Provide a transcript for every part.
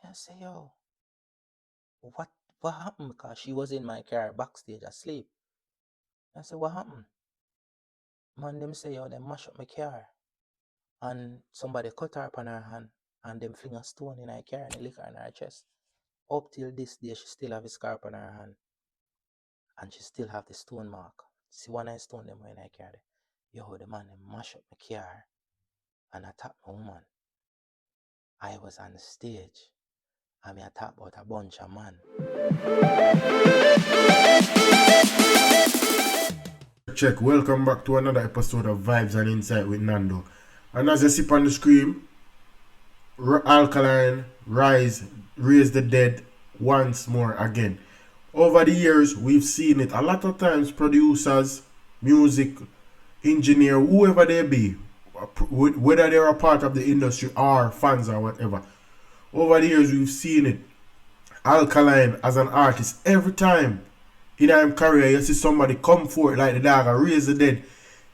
I say, yo, what what happened? Because she was in my car backstage asleep. I said, what happened? Man, them say, yo, them mash up my car. And somebody cut her up on her hand and them fling a stone in her car and they lick her in her chest. Up till this day, she still have a scar on her hand. And she still have the stone mark. See one I stone them when I carry. Yo, the man them mash up my car and attack my woman. I was on the stage and me attack about a bunch of man. Check. Welcome back to another episode of Vibes and Insight with Nando. And as you see on the screen, Alkaline raise the dead once more again. Over the years, we've seen it a lot of times. Producers, music engineer, whoever they be, whether they're a part of the industry or fans or whatever. Over the years, we've seen it. Alkaline as an artist, every time in our career, you see somebody come forward like the dog and raise the dead.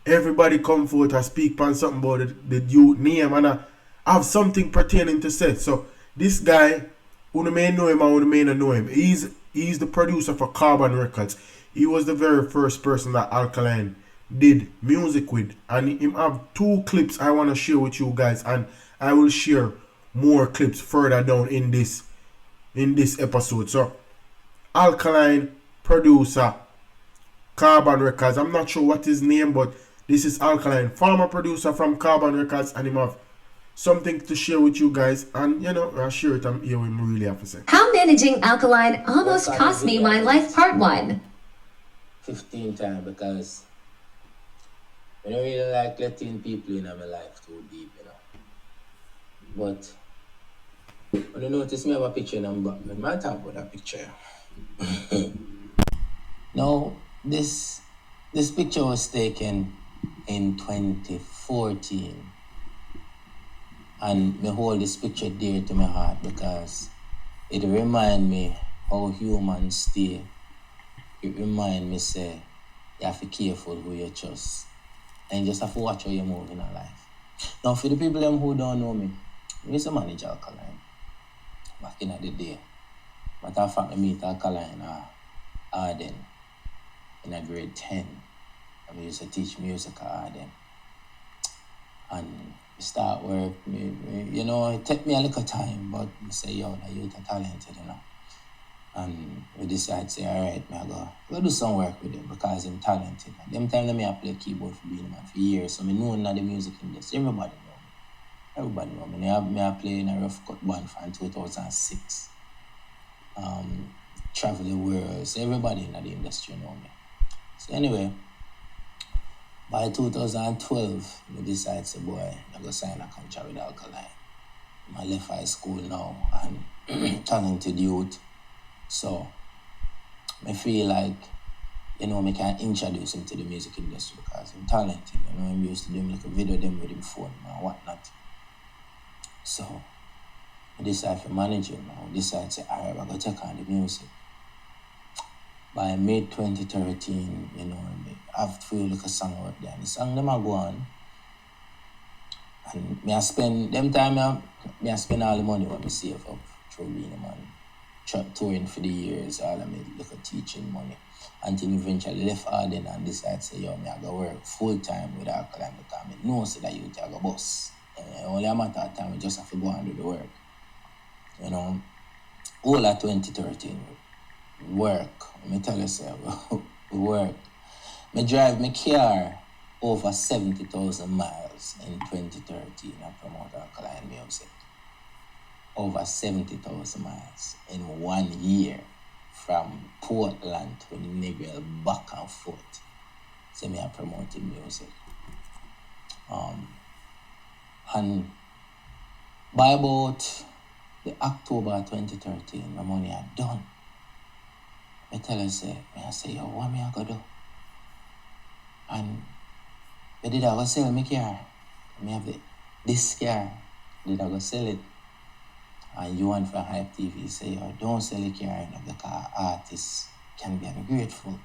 Everybody come forward and speak on something about the youth name and have something pertaining to say. So this guy, who may know him or who may not know him, he's the producer for Carbon Records. He was the very first person that Alkaline did music with, and him have two clips I want to share with you guys, and I will share more clips further down in this episode. So Alkaline, producer, Carbon Records. I'm not sure what his name, but this is Alkaline, former producer from Carbon Records, and him have something to share with you guys, and I'll share it. I'm here with him really have to say. How managing Alkaline almost cost me my life, part 1. 15 times because I don't really like letting people in my life too deep, But when you notice me have a picture and I'm back, I might talk about that picture. Now, this picture was taken in 2014. And me hold this picture dear to my heart because it remind me how humans stay. It remind me say you have to be careful who you trust. And you just have to watch how you move in life. Now for the people who don't know me, I used to manage Alkaline back in the day. Matter of fact, I meet Alkaline at Arden in a grade 10. I used to teach music at Arden. And start work, it took me a little time, but I say, yo, the youth are talented, And we decide to say, all right, I go do some work with him because I'm talented. At them time, I play keyboard for being man for years, so I know in the music industry. Everybody know me. I play in a rough cut band from 2006. Travel the world, so everybody in the industry know me. So anyway, by 2012, I decided to say, boy, I go sign a contract with Alkaline. I left high school now and talented youth. So I feel like, I can introduce him to the music industry because I'm talented. I'm used to doing like a video them with him phone and whatnot. So I decided to manage him. I decided to say, all right, I'm going to take on the music. By mid 2013, I have to feel like a song work there. And the song them I go on. And I spend I spend all the money what I save up through being a man. Touring for the years, all of me look at teaching money. Until eventually left Arden and decided to say, yo, I go work full time with Alkaline because I know so that you take a bus. Only a matter of time, I just have to go and do the work. All at 2013. Work. Let me tell you, sir, work. I drive my car over 70,000 miles in 2013 and promote Alkaline music. Over 70,000 miles in 1 year from Portland to Negril back and forth. So I promoted music. And by about the October 2013, my money had done. I tell her, I say, yo, what me I go do? And I did I go sell my car. I have this car. Did I go sell it? And you want for Hype TV say, yo, don't sell the car because artists can be ungrateful.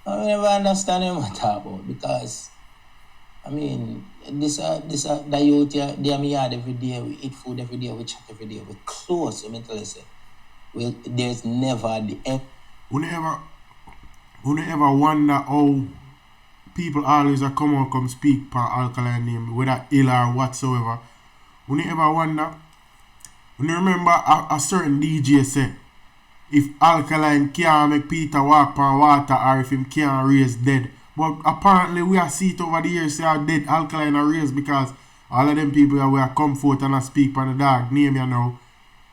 I never understand what I talk about because I mean, the youth here, they are me yard every day, we eat food every day, we chat every day, we close, I tell you, say, there's never the end. Who ever wonder how people always come speak per Alkaline name, whether ill or whatsoever. Who ever wonder? When you remember a certain DJ say, if Alkaline can't make Peter walk on water or if him can't raise dead. But apparently we are see it over the years say how dead Alkaline are raised because all of them people that we are come forth and speak on the dog name you know.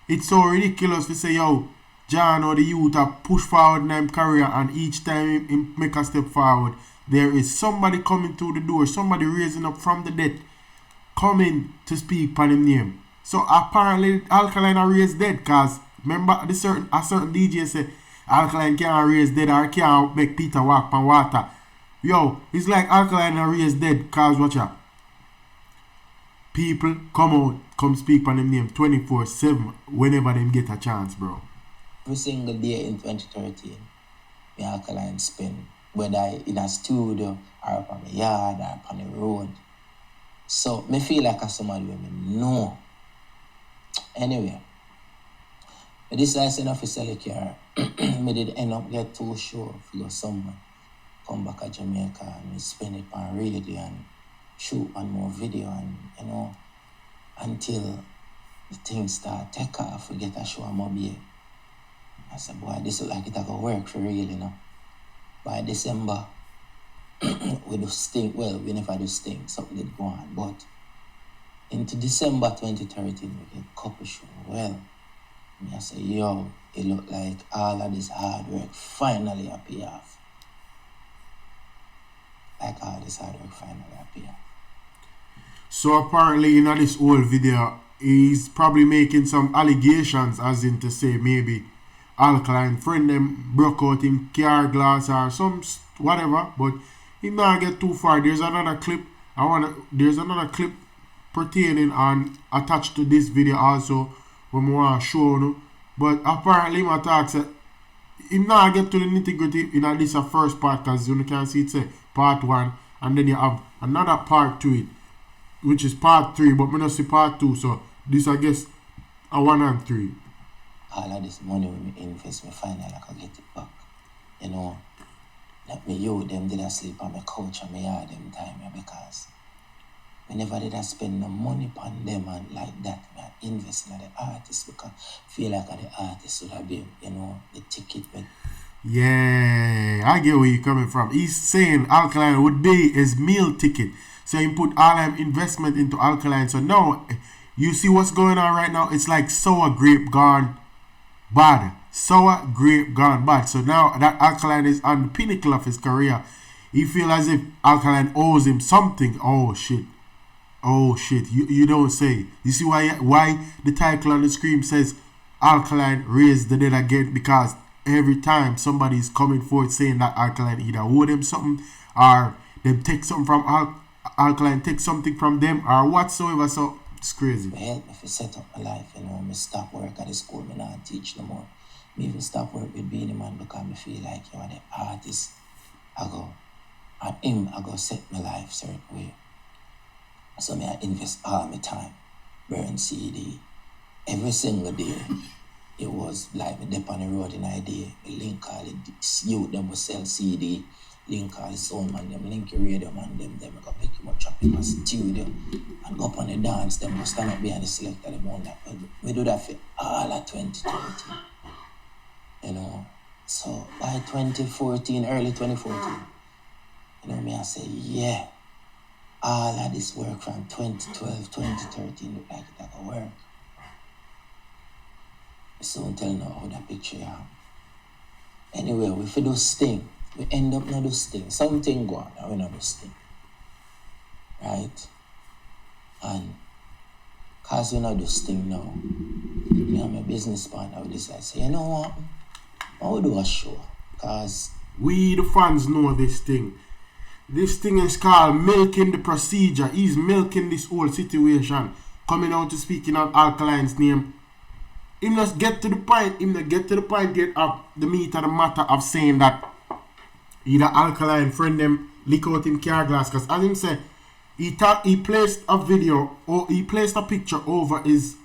It's so ridiculous to say, yo, John or the youth are push forward in them career and each time he make a step forward, there is somebody coming through the door, somebody raising up from the dead, coming to speak on him name. So apparently Alkaline are raised dead because remember a certain DJ say Alkaline can't raise dead or can't make Peter walk on water. Yo, it's like Alkaline are raised dead because watch out. People come out, come speak on them name 24/7 whenever they get a chance, bro. Every single day in 2013, me Alkaline spend, whether in a studio or up on the yard or up on the road. So me feel like a somebody who me know. Anyway, I decided to send sell a car. Me did end up get too sure for go somewhere. Come back to Jamaica and me spend it on radio and shoot one more video and you know until the things start take off, we get a show I'm up here. I said, boy, this look like it gonna work for real, you know. By December we do sting, well, we never do sting, something did go on, but into December 2013 we get a couple show. Well, me I say, yo, it look like all of this hard work finally pay off. Like all this hard work finally pay off. So apparently in this whole video, he's probably making some allegations as in to say maybe Alkaline friend them broke out in car glass or some whatever, but he not get too far. There's another clip. There's another clip pertaining and attached to this video also when we want to show you. But apparently my talk said he not get to the nitty gritty in this first part because you can see it's a part 1 and then you have another part to it, which is part 3, but we don't see part 2, so this I guess a 1 and 3. All of this money when me invest, me finally I can get it back. You know, that me you them did I sleep on my couch and me yard them time because we never did I spend no money on them and like that. Me I invest in the artist because I feel like the artist would have been, you know, the ticket. But yeah, I get where you're coming from. He's saying Alkaline would be his meal ticket. So he put all that investment into Alkaline. So now, you see what's going on right now? It's like sour grape gone bad. Sour grape gone bad. So now that Alkaline is on the pinnacle of his career, he feels as if Alkaline owes him something. Oh shit. Oh shit. You don't say. You see why the title on the screen says Alkaline raised the dead again? Because every time somebody is coming forward saying that Alkaline either owed them something or them take something from Alkaline take something from them or whatsoever, so it's crazy. it helped me to set up my life, you know. Me stop work at the school, me not teach no more. Me even stop work with Beanie Man because me feel like you are the artist. I go set my life certain way. So me I invest all my time, burn CD every single day. It was like me dip on the road in idea. Me link all the youth them will sell CD. Link all the sound man them, link the radio man them I go pick him up, chop him in studio and go up on the dance, them go stand up behind the selector, them on that. We do that for all of 2013. You know. So by 2014, early 2014, you know me I say, yeah, all of this work from 2012, 2013 look like it gonna work. Soon tell you how that picture yeah. Anyway, we do sting. We end up not do sting. Something go on and we not do sting. Right? And cause we not do sting now, me and my business partner we decide say, you know what? I will do a show. Cause we the fans know this thing. This thing is called milking the procedure. He's milking this whole situation. Coming out to speaking on Alkaline's name. Him just get to the point. Him not get to the point yet of the meat of the matter of saying that either Alkaline friend them leak out in car glass. Because as him say, he placed a video, or he placed a picture over his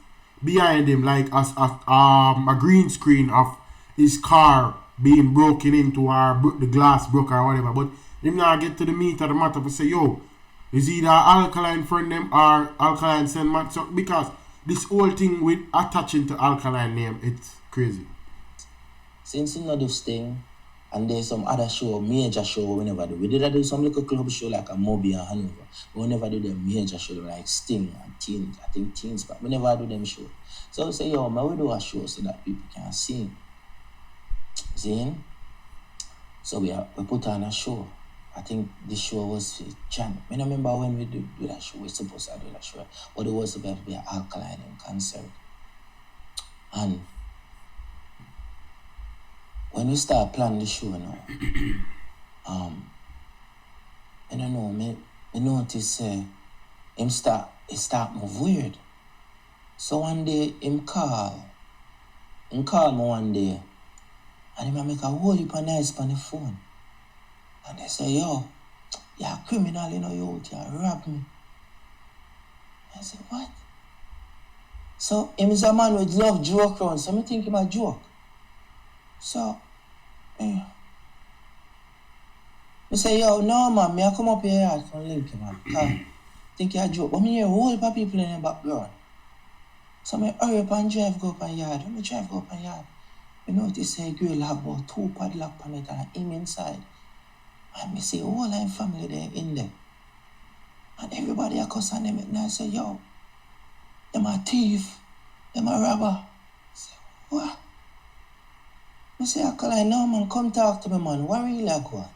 behind him, like a green screen of his car being broken into, or the glass broke or whatever. But him now get to the meat of the matter to say, yo, is either Alkaline friend them or Alkaline send man. So because this whole thing with attaching to Alkaline name, it's crazy. Since you know this thing, and there's some other show, major show we never do. We did do some little club show like a Moby and Hanover. We never do them major show like Sting and Teens. I think Teens, but we never do them show. So we say, yo, man, we do a show so that people can sing. See? So we put on a show. I think the show was Jan. I don't remember when we do that show. We're supposed to do that show. But it was supposed to be an Alkaline concert. And when we start planning the show now, I don't know, I notice it start move weird. So one day him call me one day, and him make a whole heap of noise on the phone. And they say, yo, you're a criminal, you know, you robbed me. I said, what? So him is a man with love joke around, so I think him a joke. So, I say, yo, no, man, I come up here and come link you, man. I think you're a joke. But I hear a whole heap of people in the background. So I hurry up and drive go up and yard. When I drive go up and yard, I notice a girl have about 2 padlock on it and him inside. And I see a whole line family there in there. And everybody a cuss on them and I say, yo, them a thief, them a robber. I say, what? I say, Alkaline, no man, come talk to me, man. What really I go on?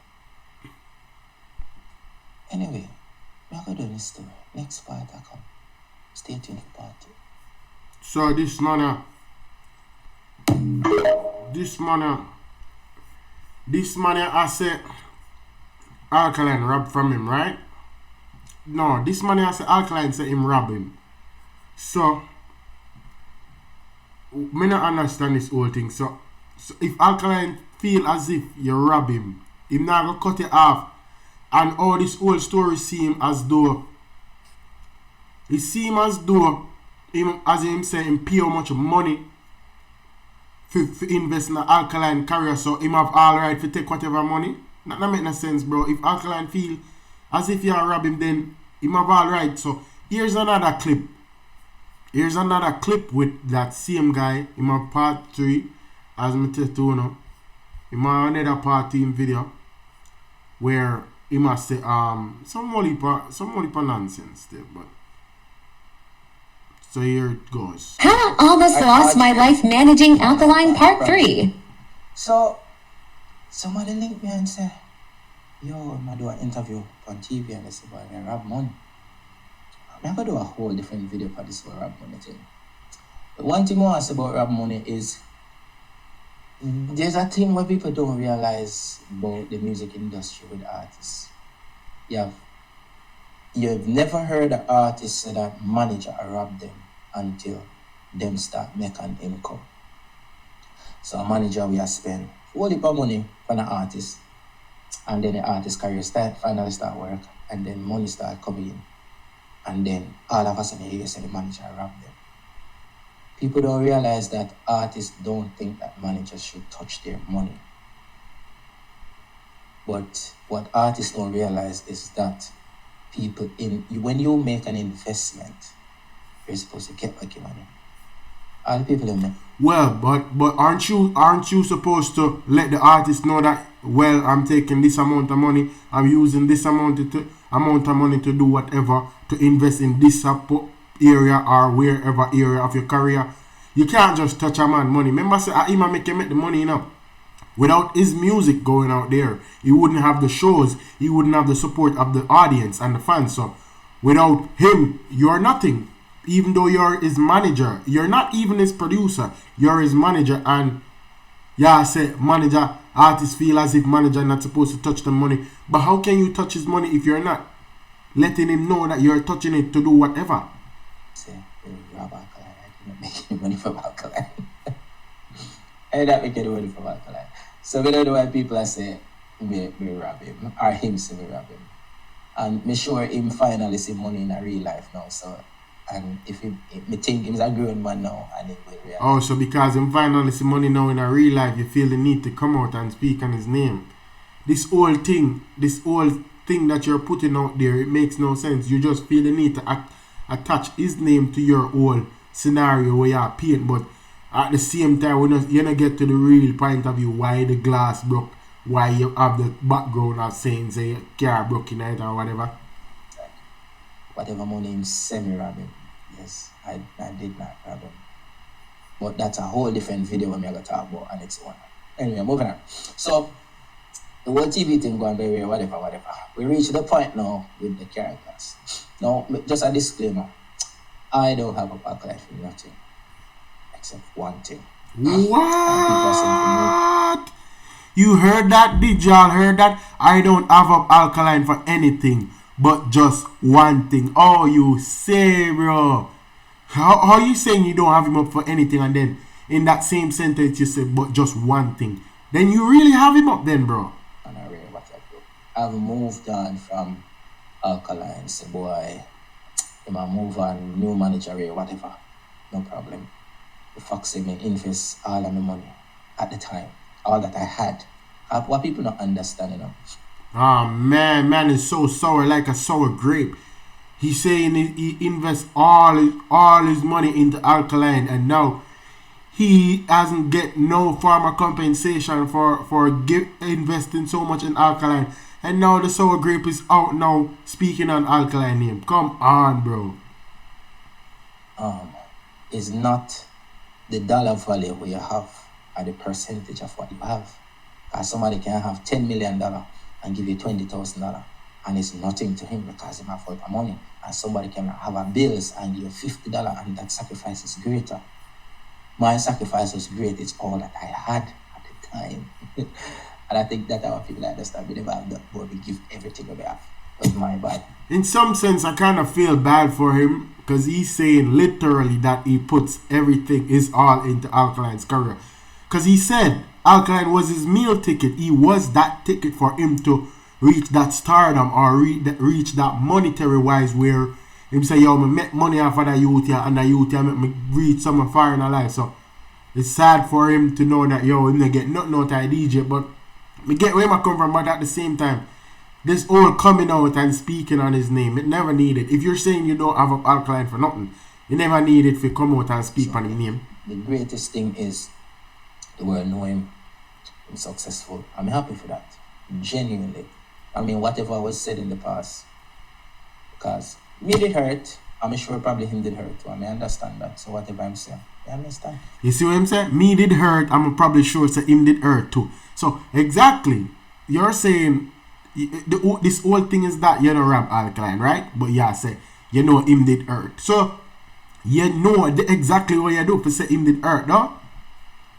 Anyway, I'm going to do this story. Next part I come. Stay tuned for part 2. So this man, I say Alkaline rob from him, right? No, this man I say Alkaline say him rob him. So me not understand this whole thing. So if Alkaline feel as if you rob him not gonna cut it off, and all this whole story seem as though him, as him say, him pay how much money for invest in the Alkaline career, so him have all right to take whatever money. That make no sense, bro. If Alkaline feel as if you rob him, then him have all right. So here's another clip. Here's another clip with that same guy. Him have part 3, as me tell you now. Him have another part 2 video where he must say some more nonsense there, but so here it goes. How I almost lost my life managing Alkaline Part 3. So somebody linked me and said, yo, I'm going to do an interview on TV and they say, boy, I rob money. I'm going to do a whole different video for this rob money thing. The one thing I want to say about rob money is there's a thing where people don't realize about the music industry with artists. You've never heard an artist say that manager robbed them until them start making an income. So a manager will spend a whole heap of money on an artist, and then the artist career finally start work, and then money start coming in, and then all of a sudden you say the manager robbed them. People don't realize that artists don't think that managers should touch their money. But what artists don't realize is that when you make an investment, you're supposed to get back your money. All the people in there. Well, but aren't you supposed to let the artist know that, well, I'm taking this amount of money, I'm using this amount of money to do whatever, to invest in this area or wherever area of your career. You can't just touch a man money. Remember, say, I make the money enough. Without his music going out there, he wouldn't have the shows, he wouldn't have the support of the audience and the fans. So without him, you're nothing. Even though you're his manager, you're not even his producer, you're his manager. And yeah, I say manager, artists feel as if manager not supposed to touch the money. But how can you touch his money if you're not letting him know that you're touching it to do whatever? Say, rob Alkaline, I didn't make any money from Alkaline. I did not make any money from Alkaline. So we don't know why people are saying me rob him, or him say me rob him. And me sure him finally see money in a real life now. So, and if me think he's a grown man now, and he will realize. Oh, so because him finally see money now in a real life, you feel the need to come out and speak on his name. This whole thing that you're putting out there, it makes no sense. You just feel the need to attach his name to your whole scenario where you're paint, but at the same time, you don't get to the real point of view why the glass broke, why you have the background of saying, say, car broke in it or whatever. Like, whatever money him semi-robbing, yes, I did not rob him. But that's a whole different video when we are going to talk about on its own. Anyway, moving on. So, the whole TV thing going very well, whatever. We reach the point now with the characters. Now, just a disclaimer. I don't have a backlash for nothing. Except one thing. What? You heard that? Did y'all heard that? I don't have up Alkaline for anything but just one thing. Oh, you say, bro. How you saying you don't have him up for anything and then in that same sentence you say but just one thing? Then you really have him up then, bro. And I really what I do. I've moved on from Alkaline. Say, boy, I move on, new manager or whatever. No problem. The fuck say me invest all of my money at the time. All that I had. What people don't understand, you know. Ah, man is so sour like a sour grape. He's saying he invests all his money into Alkaline and now he hasn't get no form of compensation for investing so much in Alkaline. And now the sour grape is out now speaking on Alkaline name. Come on, bro. It's not the dollar value what you have or the percentage of what you have. Because somebody can have $10 million and give you $20,000 and it's nothing to him because he have all the money. And somebody can have a bills and give you $50 and that sacrifice is greater. My sacrifice was great. It's all that I had at the time. And I think that our people understand. We never have that, but we give everything we have. It was my bad. In some sense, I kind of feel bad for him because he's saying literally that he puts everything, his all into Alkaline's career. Because he said Alkaline was his meal ticket. He was that ticket for him to reach that stardom or reach that monetary wise where him say, yo, me make money off of the youth here and the youth here make me reach something far in life. So it's sad for him to know that, yo, him not get nothing out of DJ, but me get where I come from, but at the same time, this all coming out and speaking on his name, it never needed. If you're saying you don't have an Alkaline for nothing, you never need it to come out and speak on his name. The greatest thing is the world know him. He's successful. I'm happy for that. Genuinely. I mean, whatever was said in the past. Because me did hurt. I'm sure probably him did hurt too. I may understand that. So whatever I'm saying, I understand. You see what I'm saying? Me did hurt. I'm probably sure say him did hurt too. So exactly, you're saying this whole thing is that you don't rap Alkaline, right? But yeah, say you know him did hurt. So you know exactly what you do for say him did hurt, no?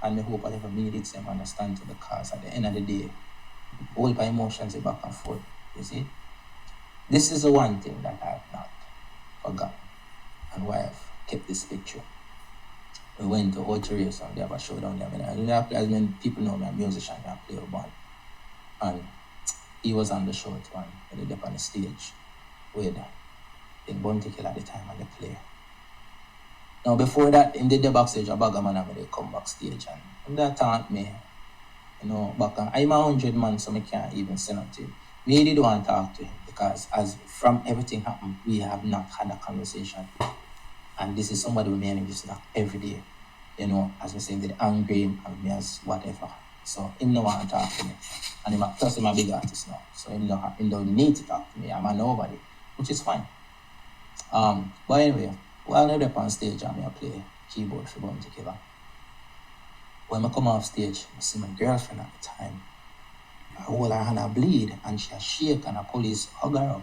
And I hope whatever me did say, understand to because at the end of the day, all my emotions are back and forth. You see? This is the one thing that I have not forgotten and why I've kept this picture. We went to Auto Race and they have a show down there. As many people know me, I'm a musician, I play a band. And he was on the show too, and they were up on the stage with the Bounty Kill at the time and they play. Now before that, in the backstage, a bag of man and they come backstage and that taunt me, you know, back on, I'm 100 man, so I can't even say nothing. Me did want to talk to him because as from everything happened, we have not had a conversation. And this is somebody with me and just like every day. You know, as we say, they're angry and me as whatever. So him no want to talk to me. And plus him a big artist now. So him don't need to talk to me. I'm a nobody, which is fine. But anyway, while I'm up on stage and I play keyboard for Bounty Killer. When I come off stage, I see my girlfriend at the time. I hold her hand and bleed and she shake and the police hug her up.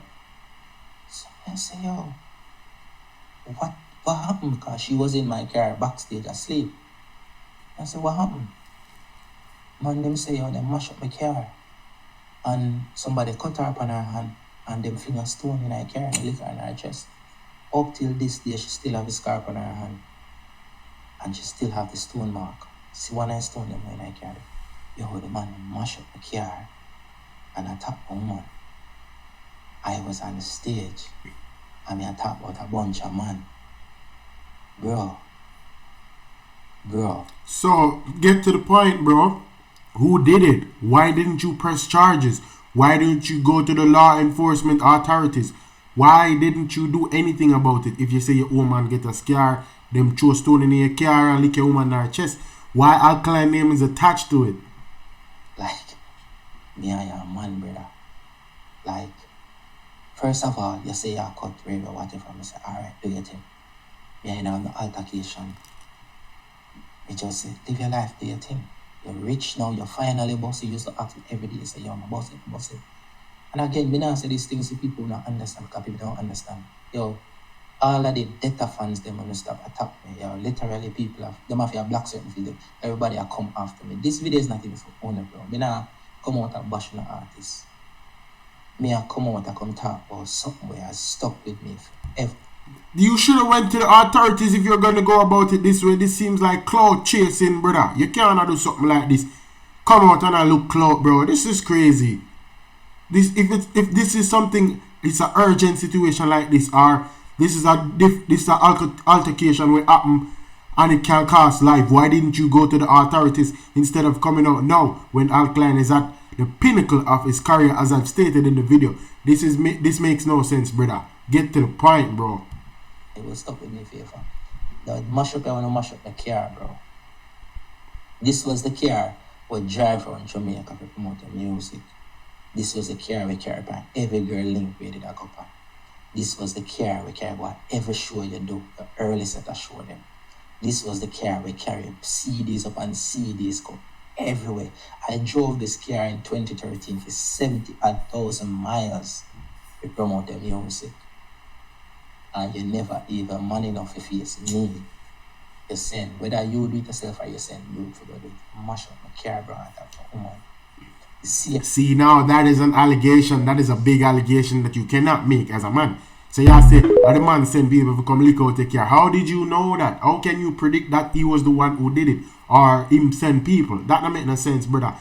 So I say, yo, what happened? Because she was in my car backstage asleep. I said, what happened? Man, them say, yo, they mash up my car. And somebody cut her up on her hand and them fling a stone in her car and lick her in her chest. Up till this day, she still have a scarf on her hand. And she still have the stone mark. See one I stone them when I carry. Yo, the man mash up the car and attack a woman. I was on the stage. I mean, I talk about a bunch of man. Bro. So, get to the point, bro. Who did it? Why didn't you press charges? Why didn't you go to the law enforcement authorities? Why didn't you do anything about it? If you say your woman get a scar, them throw stone in your car and lick your woman in her chest, why Alkaline name is attached to it? Like, me and your man, brother. Like, first of all, you say you cut rape or whatever. I say, alright, do your thing. Me and you have no altercation. Me just say, live your life, do your thing. You're rich now, you're finally bossy. You used to ask me every day, say, yo, I'm bossy. And again, me not say these things to people who don't understand, because people don't understand. Yo, all of the data fans, them want to stop attack me. Yo, literally people have, them have your black certain video. Everybody have come after me. This video is not even for owner, bro. Me not come out and bash an artist. Me I come out and come talk about something where has stuck with me forever. You should have went to the authorities if you're gonna go about it this way. This seems like cloud chasing, brother. You can't do something like this. Come out and I look cloud, bro. This is crazy. If this is something, it's an urgent situation like this, or this is a altercation where happen and it can cost life. Why didn't you go to the authorities instead of coming out now when Alkaline is at the pinnacle of his career, as I've stated in the video? This makes no sense, brother. Get to the point, bro. It will stop with me, favor. The mash up, I want to mash up the car, bro. This was the car we drive around Jamaica to promote the music. This was the car we carry by every girl link we did a couple. This was the car we carry by every show you do, the early set of show them. This was the car we carry CDs up and CDs go everywhere. I drove this car in 2013 for 70,000 miles to promote the music. And you never even man enough to face me. You send, whether you do it yourself or you send you to do it. Mash up my car, bro, and talk to woman. See, now that is an allegation. That is a big allegation that you cannot make as a man. So you say, the man send people to come lick out the car. How did you know that? How can you predict that he was the one who did it? Or him send people? That don't make no sense, brother.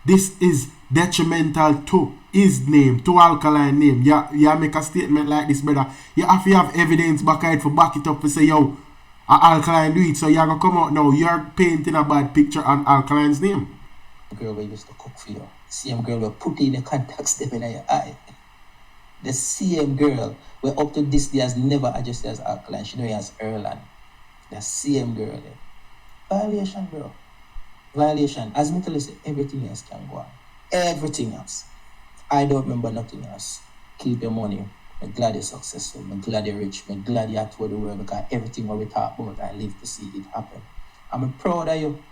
This is detrimental to his name, to Alkaline name. You make a statement like this, brother. You have to have evidence back it for back it up to say, yo, Alkaline do it. So you're going to come out now, you're painting a bad picture on Alkaline's name. The girl we used to cook for you. Same girl we put in the contacts them in your eye. The same girl we up to this day has never adjusted as Alkaline. She know he has Erland. The same girl there. Violation, bro. Violation. As me tell you, say, everything else can go on. Everything else. I don't remember nothing else. Keep your money. I'm glad you're successful. I'm glad you're rich. I'm glad you're toward the world, because everything what we talk about, I live to see it happen. I'm proud of you.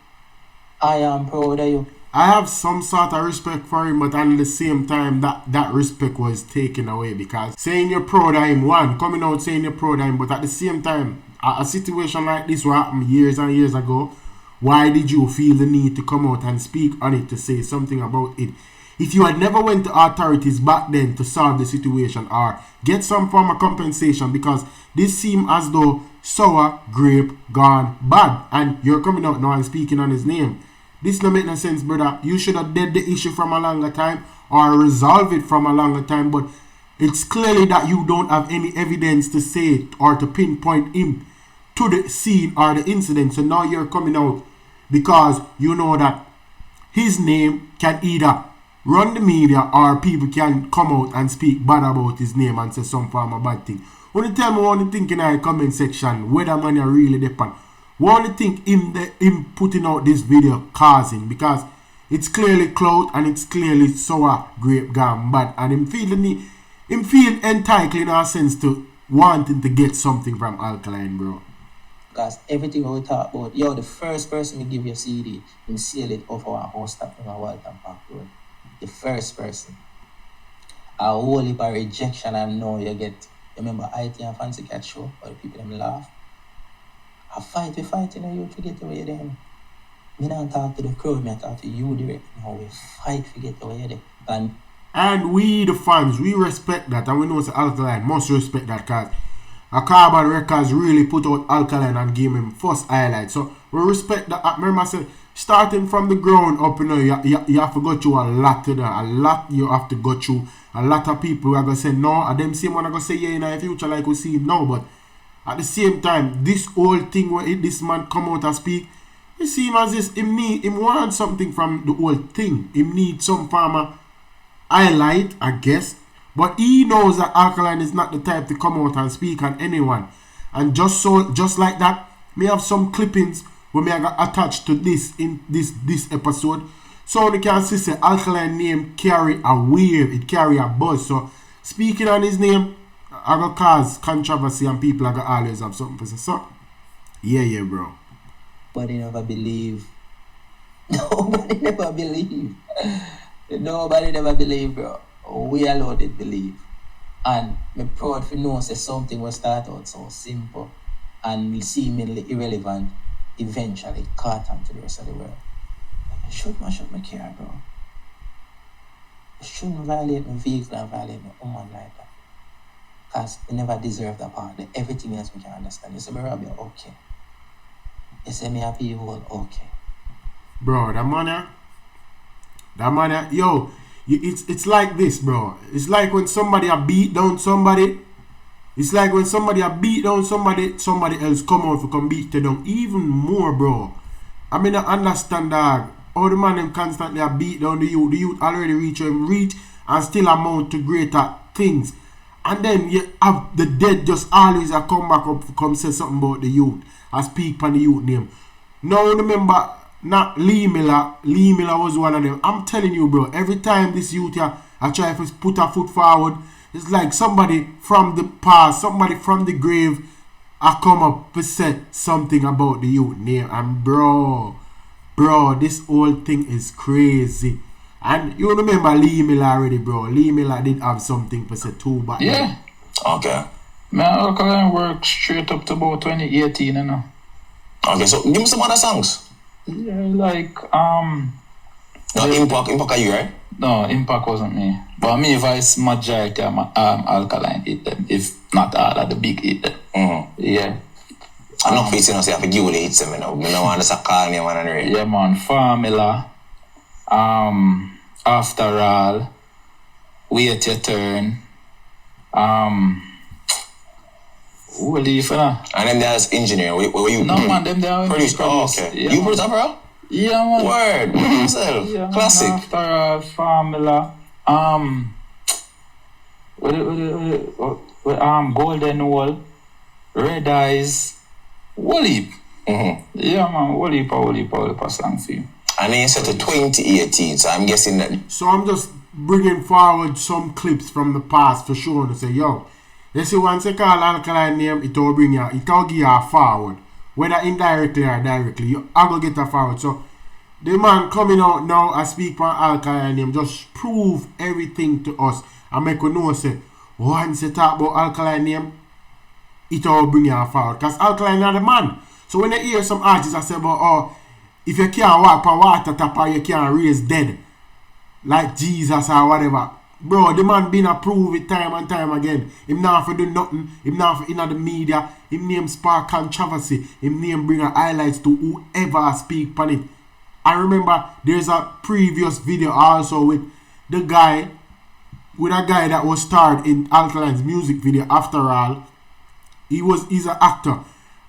I am proud of you. I have some sort of respect for him, but at the same time, that respect was taken away, because saying you're proud of him, coming out saying you're proud of him, but at the same time, a situation like this what happened years and years ago, why did you feel the need to come out and speak on it, to say something about it? If you had never went to authorities back then to solve the situation or get some form of compensation, because this seemed as though sour grape gone bad, and you're coming out now and speaking on his name. This don't make no sense, brother. You should have dead the issue from a longer time or resolve it from a longer time, but it's clearly that you don't have any evidence to say it or to pinpoint him to the scene or the incident. So now you're coming out because you know that his name can either run the media or people can come out and speak bad about his name and say some form of bad thing. Only tell me what you think in the comment section, whether man you really depend. What do you think him putting out this video causing? Because it's clearly clout and it's clearly sour grape gone bad, and him feel entitled in a sense to wanting to get something from Alkaline, bro. Because everything we talk about, yo, the first person to give you a CD, him seal it off our house stop in our Walton Park Road. The first person. A whole heap of rejection, and now you get, remember IT and Fancy Cat show, where the people them laugh. I fight, we fight, you know, you forget away them. Me not talk to the crowd, me talk to you direct. No, we fight, forget away them. And we, the fans, we respect that, and we know the Alkaline must respect that, because a Carbon Records really put out Alkaline and gave him first highlight. So we respect that. Remember, I said starting from the ground up, you have to go through a lot to that. A lot you have to go through. A lot of people are going to say no, and them same one are going to say yeah in the future like we see him now. But at the same time, this whole thing where this man come out and speak, you see him as this, him want something from the whole thing. Him need some farmer highlight, I guess. But he knows that Alkaline is not the type to come out and speak on anyone. And just like that, may have some clippings where may I got attached to this in this episode. So you can see say Alkaline name carry a wave, it carry a buzz. So speaking on his name, I got cause controversy and people are gonna always have something to say. So yeah, bro. Nobody never believe. Nobody never believe. Nobody never believe, bro. We alone did believe. And me proud for know say something will start out so simple and seemingly irrelevant eventually caught on to the rest of the world. You should mash up my car, bro. You shouldn't violate my vehicle and violate my woman like that. Because we never deserve that part. Everything else we can understand. You say me Robbie, okay. You say me happy you all okay. Bro, that man, yo, it's like this, bro. It's like when somebody a beat down somebody. It's like when somebody a beat down somebody else come out to come beat them down. Even more, bro. I mean, I understand that all the man them constantly a beat down the youth. The youth already reach and still amount to greater things. And then you have the dead just always a come back up to come say something about the youth. I speak on the youth name. Now remember, not Lee Miller. Lee Miller was one of them. I'm telling you, bro, every time this youth here I try to put a foot forward, it's like somebody from the past, somebody from the grave, I come up to say something about the youth name. And bro, this whole thing is crazy. And you remember Lee Miller already, bro. Lee Miller did have something to say too, but yeah. Okay. Man, Alkaline work straight up to about 2018, you know. Okay, so give me some other songs. Yeah, like No, Impact are you, right? No, Impact wasn't me. But me vice majority of Alkaline hit them, if not all of the big hit them. Yeah. I'm not facing us, I have to give you the hits, you know. I don't want to call me, man, and yeah, man. Formula. After all. Wait your turn. Who will leave, And then there's engineer. Where you? No, man, them there. Produce. Oh, okay. Yeah, you produce, bro? Yeah, man. Word. Yourself. Yeah, classic. Man, after all, Formula. Golden Wall. Red Eyes. Wallip. Yeah, man. Wallip song for you. And then you said to 2018, so I'm guessing that. So I'm just bringing forward some clips from the past for sure to say, yo, you see once you call Alkaline name, it will bring you, it will give you a forward. Whether indirectly or directly, you are going to get a forward. So the man coming out now and speak for Alkaline name just prove everything to us and make you know say, once you talk about Alkaline name, it will bring you a forward. Because Alkaline are the man. So when you hear some artists that say about, oh, if you can't walk per water tapper, you can't raise dead. Like Jesus or whatever. Bro, the man been approved it time and time again. Him not for do nothing. Him not for in the media. Him name spark controversy. Him name bring highlights to whoever speak on it. I remember there's a previous video also with a guy that was starred in Alkaline's music video. After all, he's an actor.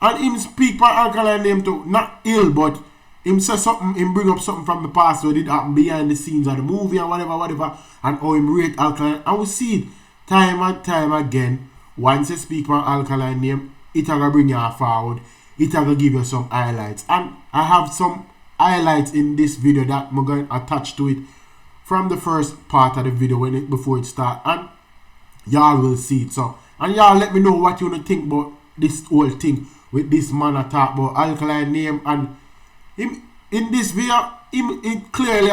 And him speak for Alkaline name too. Not ill, but him say something, him bring up something from the past where it happen behind the scenes of the movie and whatever, and how him rate Alkaline. And we see it time and time again. Once you speak for Alkaline name, it will bring you forward. It will give you some highlights. And I have some highlights in this video that I'm going to attach to it from the first part of the video before it starts. And y'all will see it. So, and y'all let me know what you want to think about this whole thing with this man I talk about Alkaline name. And him in this video, him clearly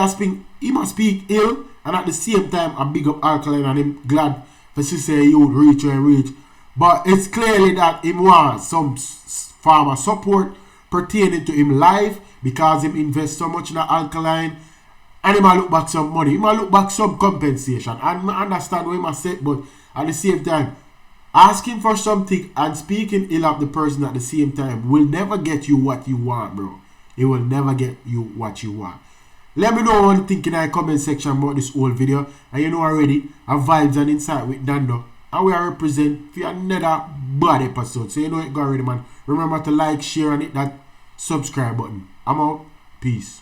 he must speak ill, and at the same time I big up Alkaline and him glad for say you would reach and reach. But it's clearly that him wants some farmer support pertaining to him life because him invest so much in the Alkaline, and he might look back some money, he might look back some compensation. And I understand what he must say, but at the same time, asking for something and speaking ill of the person at the same time will never get you what you want, bro. it will never get you what you want. Let me know what you think in the comment section about this whole video. And you know already, our vibes and insight with Dando. And we are represent for another bad episode. So you know it go already, man. Remember to like, share, and hit that subscribe button. I'm out. Peace.